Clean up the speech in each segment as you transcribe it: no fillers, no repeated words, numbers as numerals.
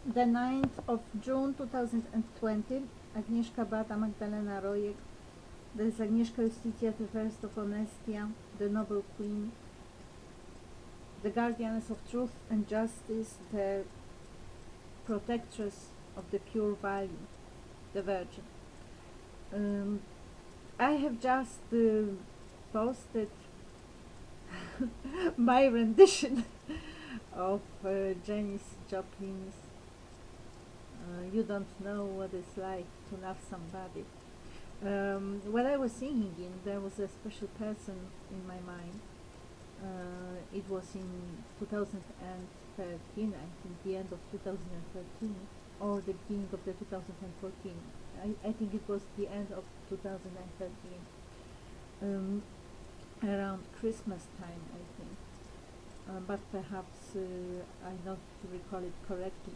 The 9th of June 2020, Agnieszka Bata Magdalena Rojek, there is Agnieszka Justitia, the first of Honestia, the Noble Queen, the Guardianess of Truth and Justice, the Protectress of the Pure Value, the Virgin. I have just posted my rendition of Janis Joplin's You Don't Know What It's Like to Love Somebody. When I was singing it, there was a special person in my mind. It was in 2013, I think the end of 2013 or the beginning of the 2014. I think it was the end of 2013, around Christmas time, I think. But perhaps I don't recall it correctly.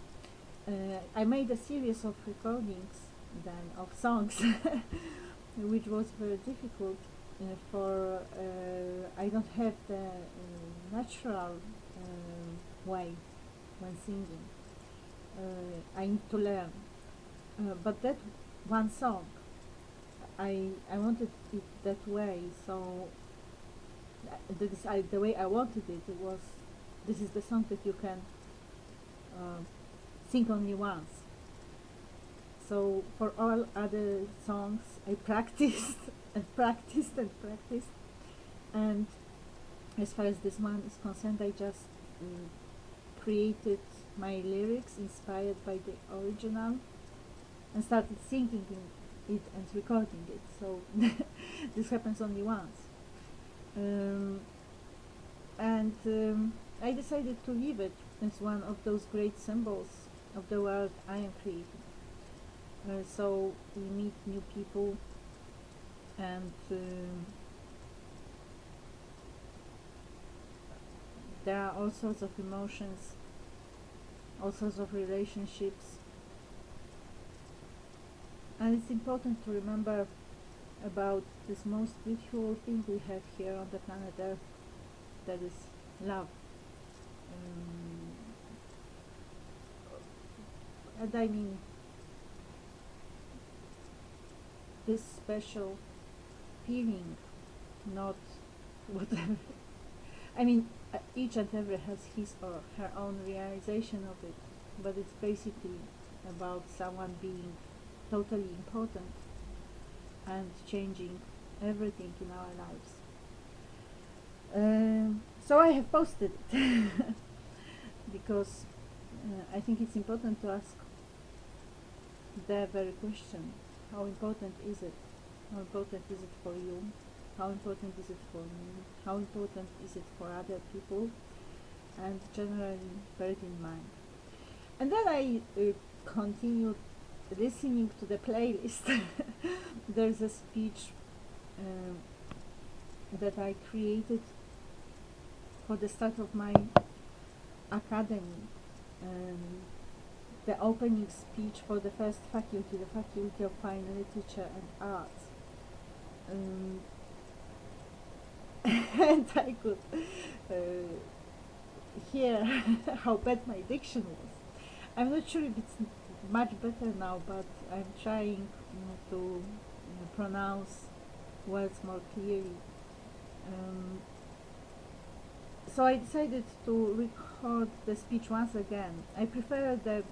I made a series of recordings then of songs, which was very difficult for I don't have the natural way when singing. I need to learn. But that one song, I wanted it that way, so the way I wanted it was, this is the song that you can sing only once. So for all other songs I practiced and practiced and practiced, and as far as this one is concerned, I just created my lyrics inspired by the original and started singing it and recording it. So this happens only once. I decided to leave it as one of those great symbols of the world I am creating. So we meet new people, and there are all sorts of emotions, all sorts of relationships, and it's important to remember about this most beautiful thing we have here on the planet Earth, that is love. And I mean this special feeling, not whatever. I mean, each and every has his or her own realization of it, but it's basically about someone being totally important and changing everything in our lives. So I have posted it because I think it's important to ask the very question: how important is it? How important is it for you? How important is it for me? How important is it for other people? And generally bear it in mind. And then I continued listening to the playlist. There's a speech that I created for the start of my academy, the opening speech for the first faculty, the Faculty of Fine Literature and Arts. And I could hear how bad my diction was. I'm not sure if it's much better now, but I'm trying to pronounce words more clearly. So I decided to record the speech once again. I prefer the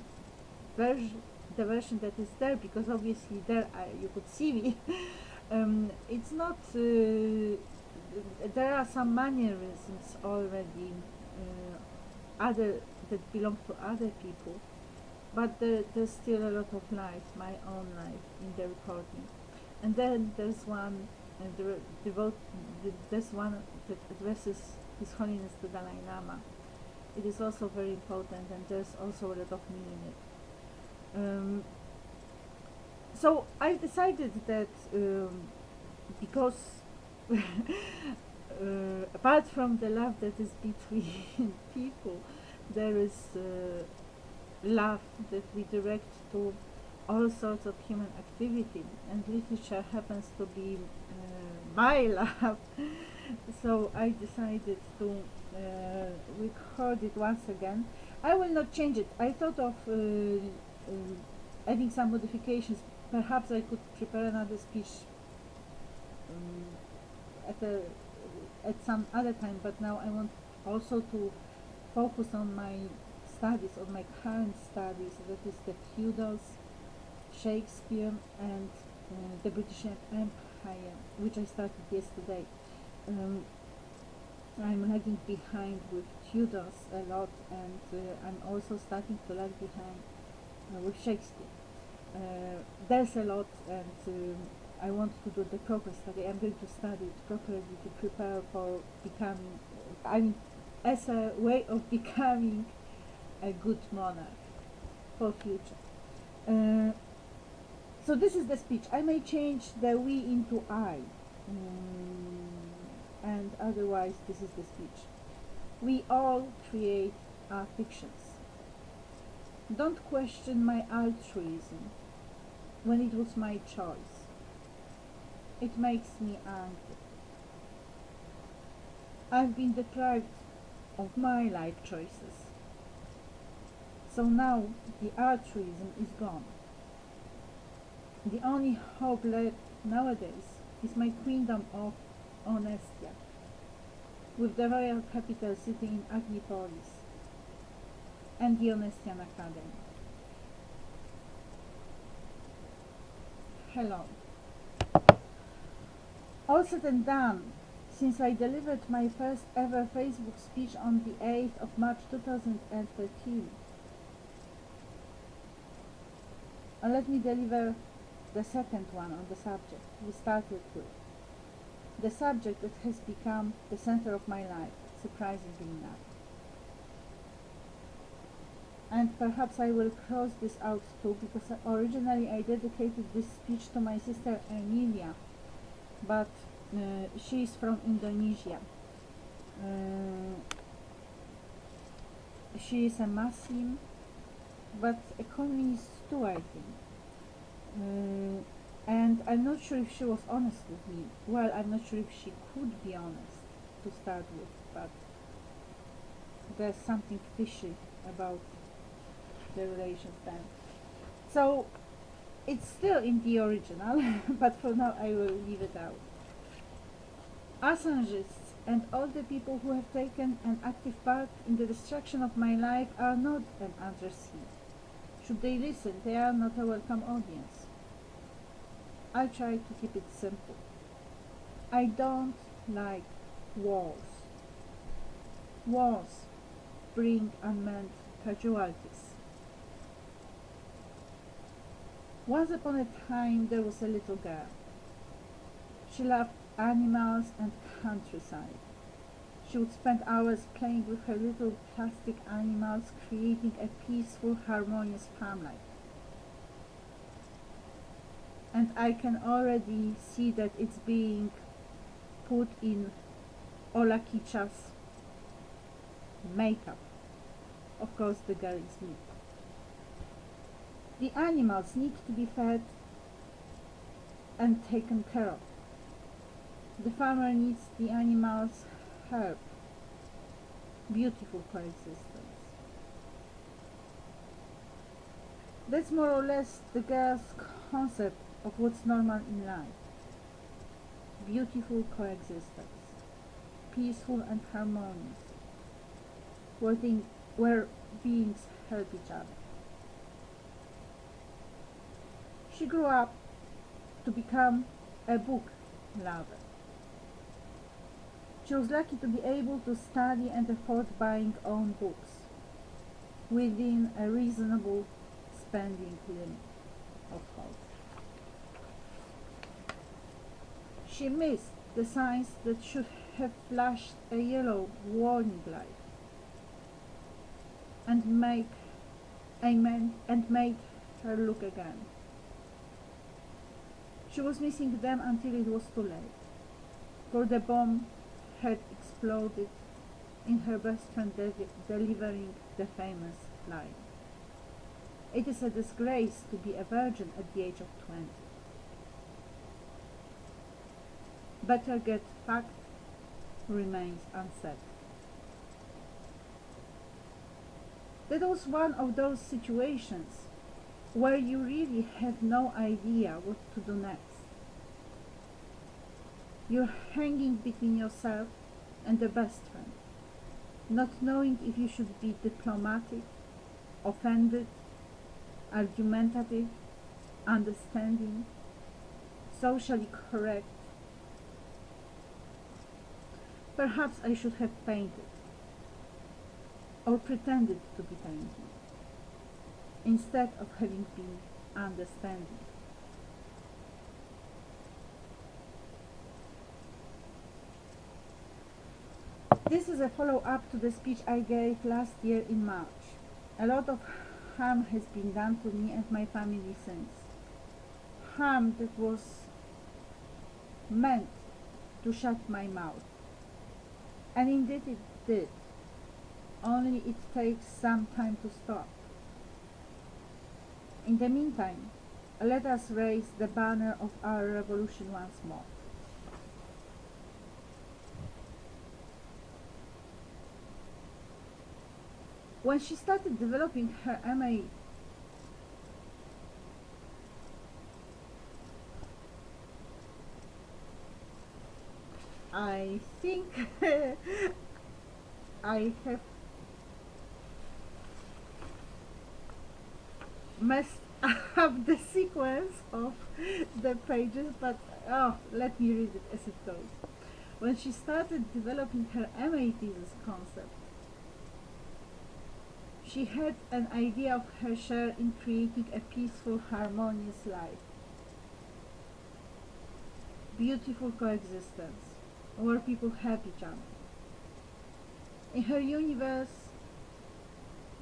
version that is there, because obviously there you could see me. It's not. There are some mannerisms already, other that belong to other people, but there's still a lot of life, my own life, in the recording. And then there's one, there's one that addresses His Holiness the Dalai Lama. It is also very important, and there's also a lot of me in it. So I've decided that because apart from the love that is between people, there is love that we direct to all sorts of human activity, and literature happens to be my love. So I decided to record it once again. I will not change it. I thought of adding some modifications. Perhaps I could prepare another speech at a at some other time, but now I want also to focus on my studies, on my current studies, that is the feudals, Shakespeare, and the British Empire, which I started yesterday. I'm lagging behind with Tudors a lot, and I'm also starting to lag behind with Shakespeare. There's a lot, and I want to do the proper study. I'm going to study it properly to prepare for becoming, I mean, as a way of becoming a good monarch for future. So this is the speech. I may change the we into I, and otherwise this is the speech. We all create our fictions. Don't question my altruism when it was my choice. It makes me angry. I've been deprived of my life choices. So now the altruism is gone. The only hope left nowadays is my queendom of Honestia, with the royal capital city in Agnipolis, and the Honestian Academy. Hello. All said and done, since I delivered my first ever Facebook speech on the 8th of March 2013, let me deliver the second one on the subject we started with. The subject that has become the center of my life, surprisingly enough. And perhaps I will cross this out too, because originally I dedicated this speech to my sister Emilia, but she is from Indonesia. She is a Muslim, but a communist too, I think. And I'm not sure if she was honest with me. Well, I'm not sure if she could be honest to start with, but there's something fishy about the relations then. So it's still in the original, but for now I will leave it out. Assangists and all the people who have taken an active part in the destruction of my life are not an addressee. Should they listen, they are not a welcome audience. I try to keep it simple. I don't like wars. Wars bring unmeant casualties. Once upon a time there was a little girl. She loved animals and countryside. She would spend hours playing with her little plastic animals, creating a peaceful, harmonious farm life. And I can already see that it's being put in Ola Kicha's makeup. Of course, the girl is me. The animals need to be fed and taken care of. The farmer needs the animals' help. Beautiful coexistence. That's more or less the girl's concept of what's normal in life. Beautiful coexistence. Peaceful and harmonious. Where beings help each other. She grew up to become a book lover. She was lucky to be able to study and afford buying own books within a reasonable spending limit, of course. She missed the signs that should have flashed a yellow warning light and made her look again. She was missing them until it was too late, for the bomb had exploded in her best friend delivering the famous line. It is a disgrace to be a virgin at the age of 20. Better get fucked remains unsaid. That was one of those situations where you really have no idea what to do next. You're hanging between yourself and a best friend, not knowing if you should be diplomatic, offended, argumentative, understanding, socially correct. Perhaps I should have painted, or pretended to be painting, instead of having been understanding. This is a follow-up to the speech I gave last year in March. A lot of harm has been done to me and my family since. Harm that was meant to shut my mouth. And indeed it did. Only it takes some time to stop. In the meantime, let us raise the banner of our revolution once more. When she started developing her MA, I think I have messed up the sequence of the pages, but let me read it as it goes. When she started developing her MA thesis concept, she had an idea of her share in creating a peaceful, harmonious life. Beautiful coexistence, where people help each other. In her universe,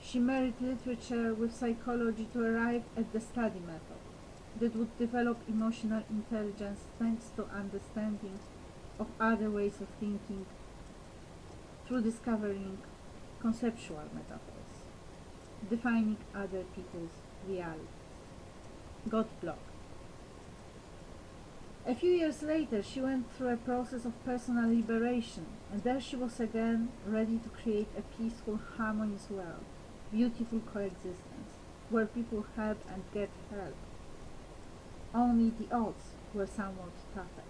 she married literature with psychology to arrive at the study method that would develop emotional intelligence thanks to understanding of other ways of thinking through discovering conceptual metaphors, defining other people's realities. Got blocked. A few years later, she went through a process of personal liberation, and there she was again, ready to create a peaceful, harmonious world, beautiful coexistence, where people help and get help. Only the odds were somewhat tougher.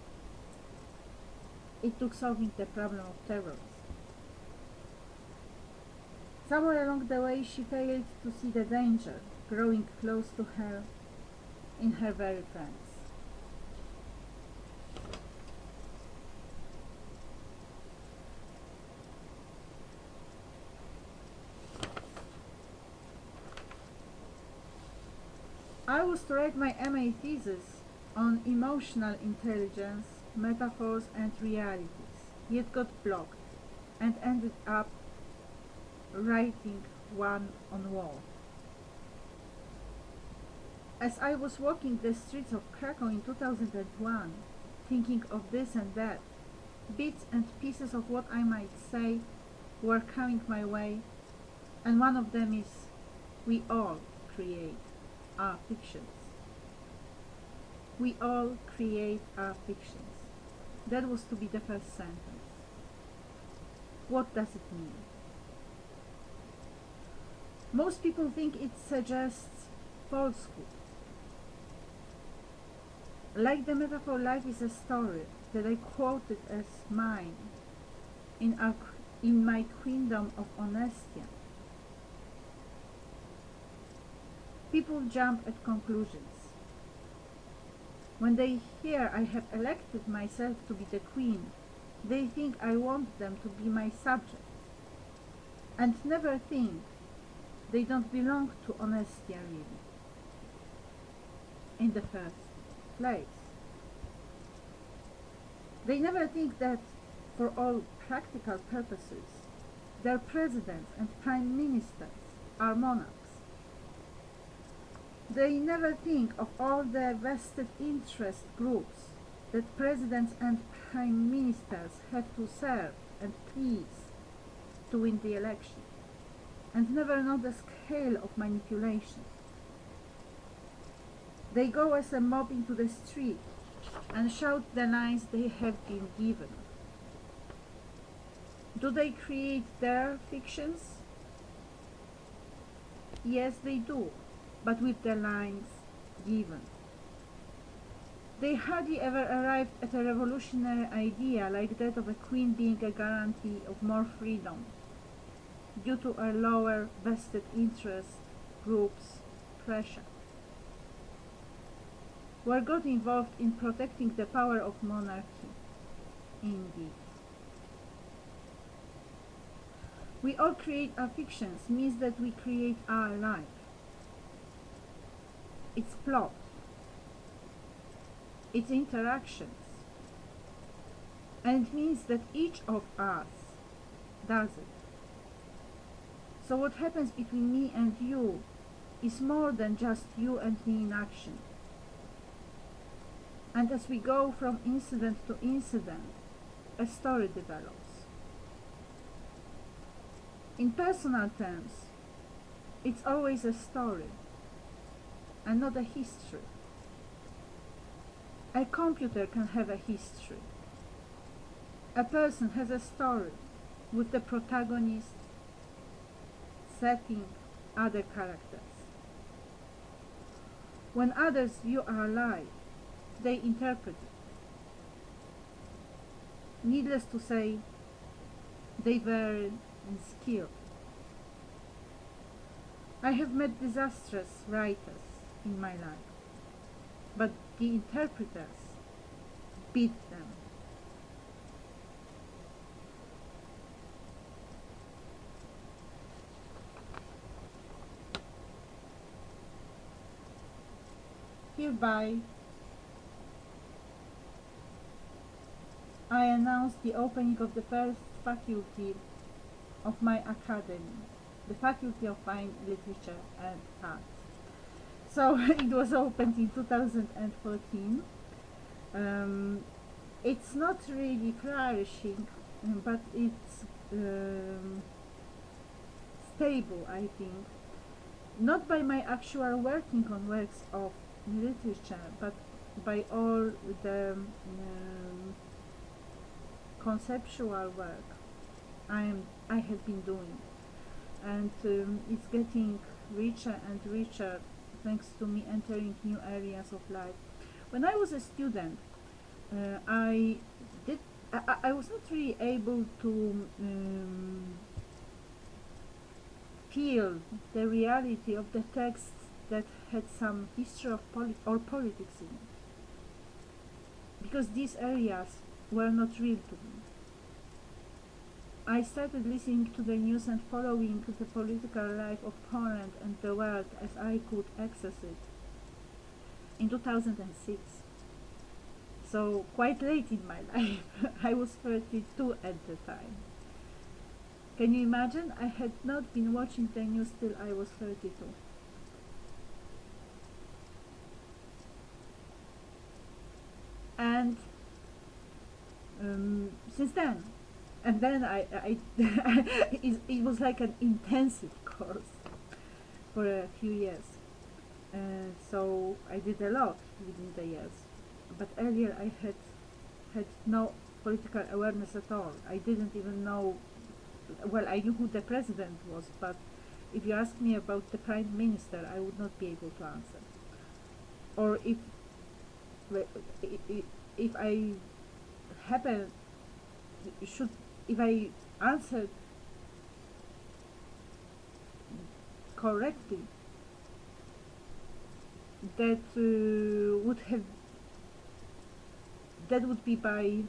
It took solving the problem of terrorism. Somewhere along the way, she failed to see the danger growing close to her in her very friends. I was to write my MA thesis on emotional intelligence, metaphors and realities, yet got blocked and ended up writing one on wall. As I was walking the streets of Krakow in 2001, thinking of this and that, bits and pieces of what I might say were coming my way, and one of them is, we all create our fictions. We all create our fictions. That was to be the first sentence. What does it mean? Most people think it suggests falsehood. Like the metaphor, life is a story that I quoted as mine in my queendom of honestia. People jump at conclusions. When they hear I have elected myself to be the queen, they think I want them to be my subjects, and never think they don't belong to honestia really, in the first place. They never think that, for all practical purposes, their presidents and prime ministers are monarchs. They never think of all the vested interest groups that presidents and prime ministers have to serve and please to win the election, and never know the scale of manipulation. They go as a mob into the street and shout the lines they have been given. Do they create their fictions? Yes, they do, but with the lines given. They hardly ever arrived at a revolutionary idea like that of a queen being a guarantee of more freedom, due to a lower vested interest group's pressure, were got involved in protecting the power of monarchy. Indeed. We all create our fictions means that we create our life, its plot, its interactions, and it means that each of us does it. So what happens between me and you is more than just you and me in action. And as we go from incident to incident, a story develops. In personal terms, it's always a story and not a history. A computer can have a history. A person has a story with the protagonist, setting, other characters. When others view our life, they interpret it. Needless to say, they vary in skill. I have met disastrous writers in my life, but the interpreters beat them. Hereby, I announce the opening of the first faculty of my academy, the Faculty of Fine Literature and Arts. So it was opened in 2014. It's not really flourishing, but it's stable, I think. Not by my actual working on works of literature, but by all the conceptual work I have been doing, and it's getting richer and richer thanks to me entering new areas of life. When I was a student, I was not really able to feel the reality of the texts that had some history of politics in it, because these areas were not real to me. I started listening to the news and following the political life of Poland and the world as I could access it in 2006. So quite late in my life. I was 32 at the time. Can you imagine? I had not been watching the news till I was 32. And since then, and then it was like an intensive course for a few years. So I did a lot within the years. But earlier I had no political awareness at all. I didn't even know, well, I knew who the president was, but if you ask me about the prime minister, I would not be able to answer. Or if I happen should if I answered correctly, that would be by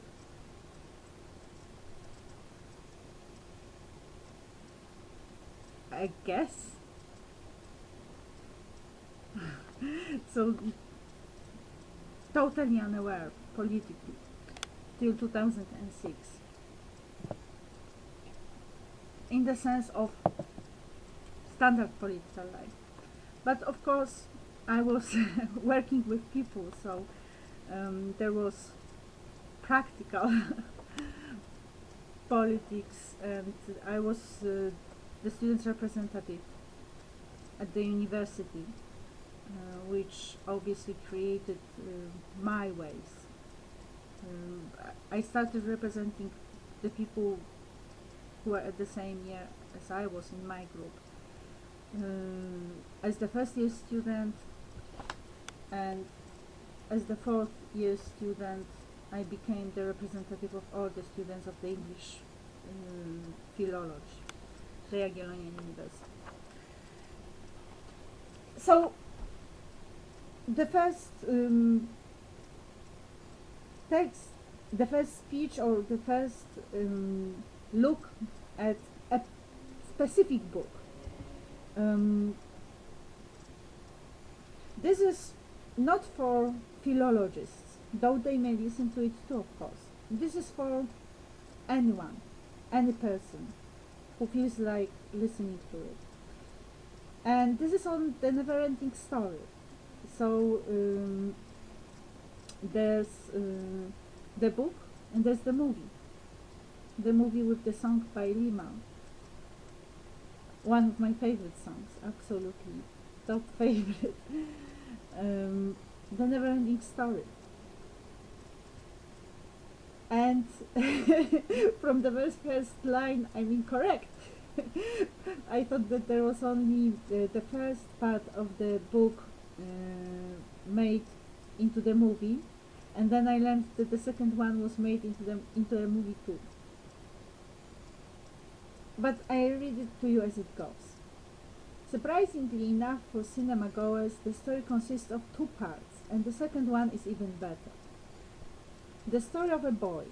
I guess. So totally unaware politically till 2006, in the sense of standard political life. But of course I was working with people, so there was practical politics, and I was the students' representative at the university, which obviously created my ways. I started representing the people who were at the same year as I was in my group, as the first year student and as the fourth year student, I became the representative of all the students of the English philology, the Jagiellonian University. So the first text, the first speech, or the first look at a specific book. This is not for philologists, though they may listen to it too, of course. This is for anyone, any person who feels like listening to it. And this is on the never-ending story. So there's the book and there's the movie. The movie with the song by Lima. One of my favorite songs, absolutely top favorite. The never-ending story. And from the very first line, I'm incorrect. I thought that there was only the first part of the book made into the movie, and then I learned that the second one was made into a movie too. But I read it to you as it goes. Surprisingly enough for cinema goers, the story consists of two parts, and the second one is even better. The story of a boy,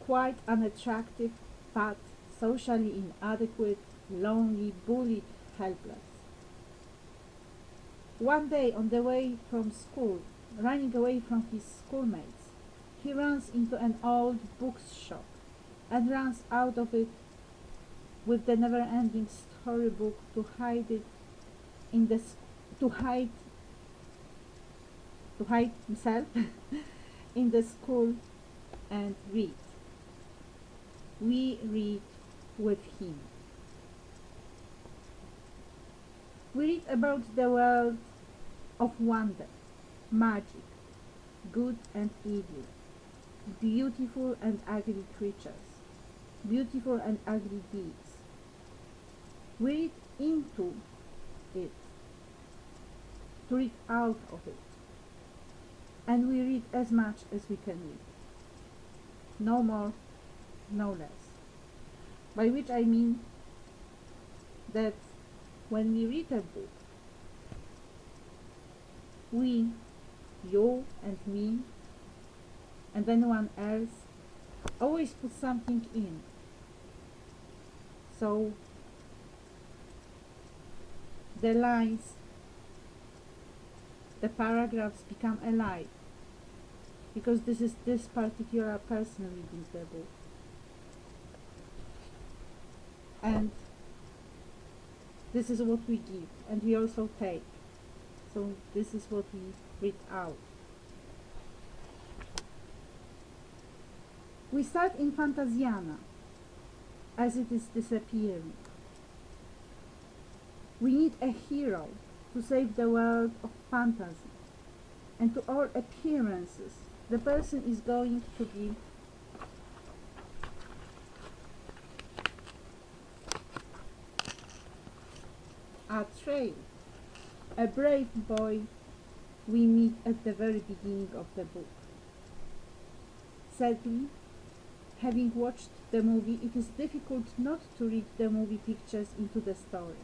quite unattractive, fat, socially inadequate, lonely, bullied, helpless. One day on the way from school, running away from his schoolmates, he runs into an old bookshop and runs out of it with the never-ending storybook to hide it in the to hide himself in the school and read. We read with him. We read about the world of wonder, magic, good and evil, beautiful and ugly creatures, beautiful and ugly deeds. We read into it, to read out of it, and we read as much as we can read. No more, no less. By which I mean that when we read a book, we, you and me, and anyone else, always put something in. So the lines, the paragraphs become alive, because this is this particular person reading the book. And this is what we give, and we also take. So this is what we read out. We start in Fantasiana, as it is disappearing. We need a hero to save the world of fantasy, and to all appearances, the person is going to be Atreyu, a brave boy we meet at the very beginning of the book. Sadly, having watched the movie, it is difficult not to read the movie pictures into the story.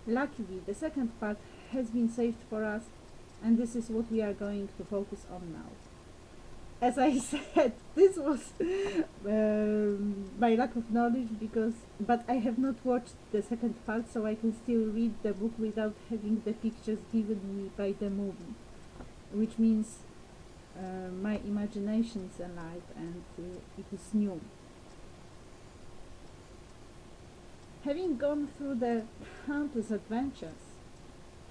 Luckily, the second part has been saved for us, and this is what we are going to focus on now. As I said, this was my lack of knowledge, but I have not watched the second part, so I can still read the book without having the pictures given me by the movie, which means my imagination is alive and it is new. Having gone through the countless adventures,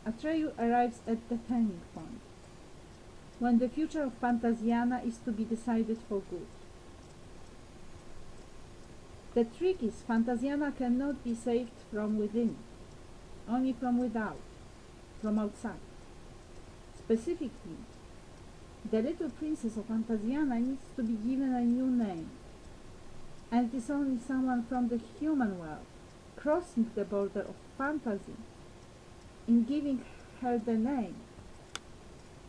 Atreyu arrives at the turning point, when the future of Fantasiana is to be decided for good. The trick is Fantasiana cannot be saved from within, only from without, from outside. Specifically, the little princess of Fantasiana needs to be given a new name, and it is only someone from the human world, crossing the border of fantasy in giving her the name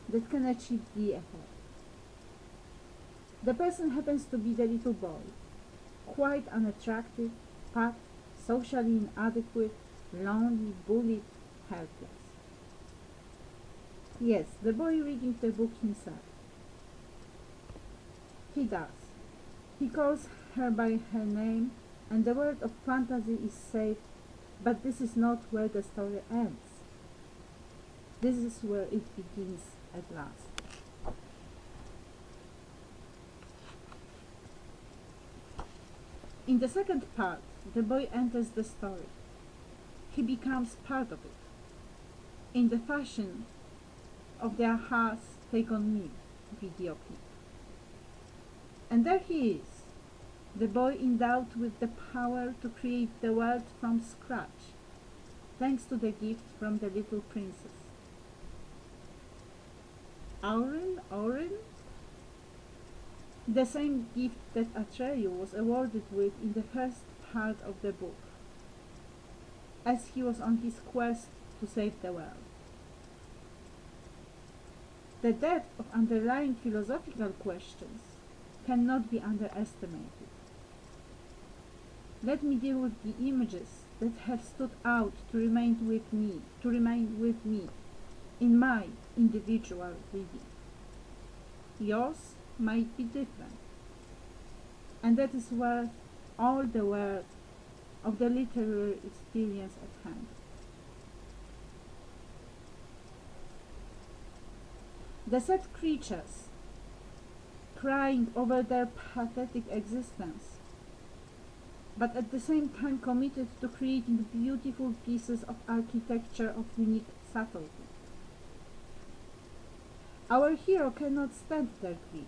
that can achieve the effect. The person happens to be the little boy, quite unattractive, fat, socially inadequate, lonely, bullied, helpless. Yes, the boy reading the book himself. He does. He calls her by her name, and the world of fantasy is safe, but this is not where the story ends. This is where it begins at last. In the second part, the boy enters the story. He becomes part of it, in the fashion of the Aha's Take On Me video clip. And there he is, the boy endowed with the power to create the world from scratch, thanks to the gift from the little princess. Auren? The same gift that Atreyu was awarded with in the first part of the book, as he was on his quest to save the world. The depth of underlying philosophical questions cannot be underestimated. Let me deal with the images that have stood out to remain with me in my individual reading. Yours might be different, and that is worth all the worth of the literary experience at hand. The set creatures, crying over their pathetic existence, but at the same time committed to creating beautiful pieces of architecture of unique subtlety. Our hero cannot stand their grief,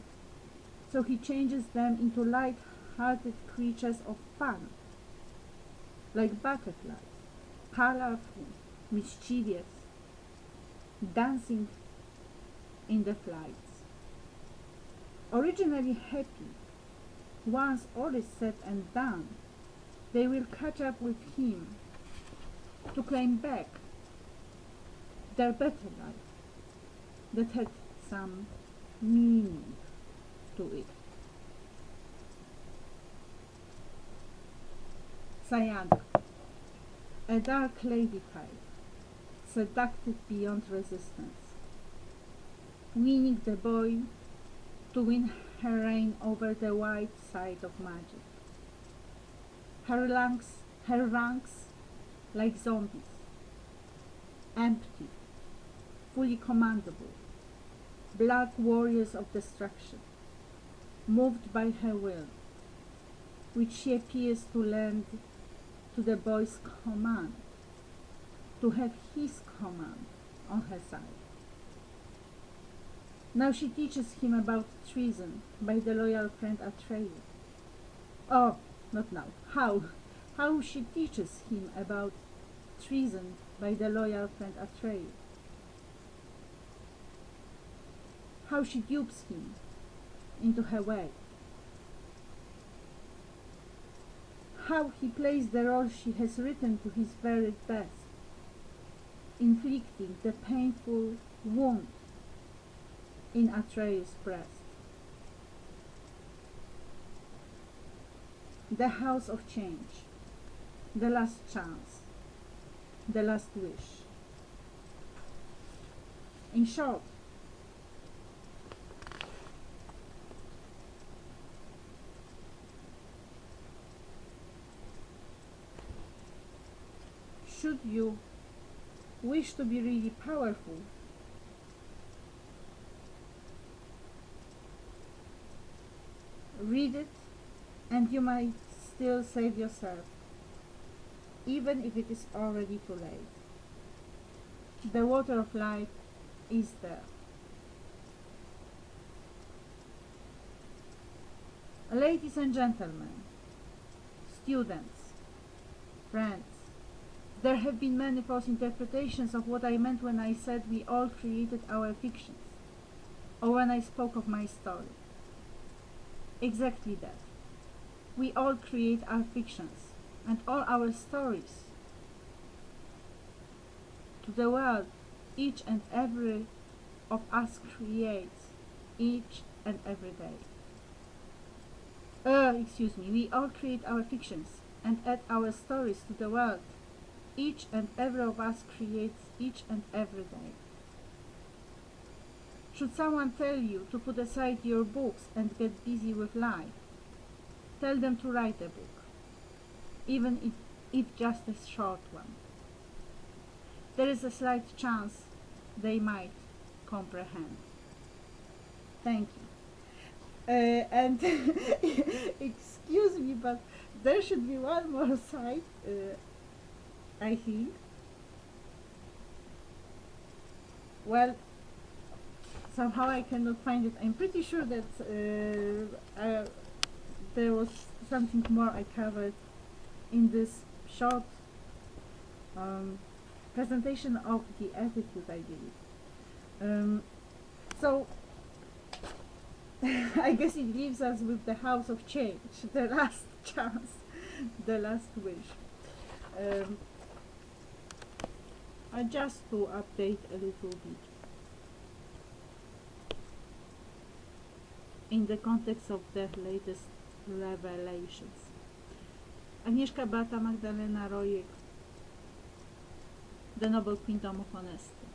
so he changes them into light-hearted creatures of fun, like butterflies, colorful, mischievous, dancing in the flights. Originally happy, once all is said and done, they will catch up with him to claim back their better life that had some meaning to it. Sayana, a dark lady type, seductive beyond resistance, winning the boy to win her reign over the white side of magic. Her ranks like zombies, empty, fully commandable, black warriors of destruction, moved by her will, which she appears to lend to the boy's command, to have his command on her side. Now she teaches him about treason by the loyal friend Atreyu. Oh, not now. How? How she teaches him about treason by the loyal friend Atreyu. How she dupes him into her way. How he plays the role she has written to his very best, inflicting the painful wound in Atreyu's breast. The house of change, the last chance, the last wish. In short, should you wish to be really powerful, read it and you might still save yourself, even if it is already too late. The water of life is there. Ladies and gentlemen, students, friends, there have been many false interpretations of what I meant when I said we all created our fictions, or when I spoke of my story. Exactly that. We all create our fictions, and all our stories to the world each and every of us creates each and every day. We all create our fictions and add our stories to the world each and every of us creates each and every day. Should someone tell you to put aside your books and get busy with life, tell them to write a book, even if just a short one. There is a slight chance they might comprehend. Thank you. And excuse me, but there should be one more side, I think. Well, somehow I cannot find it. I'm pretty sure that there was something more I covered in this short presentation of the attitude, I believe. So I guess it leaves us with the house of change, the last chance, the last wish. Just to update a little bit in the context of the latest revelations. Agnieszka Beata Magdalena Rojek, the Noble Queendom of Honesty.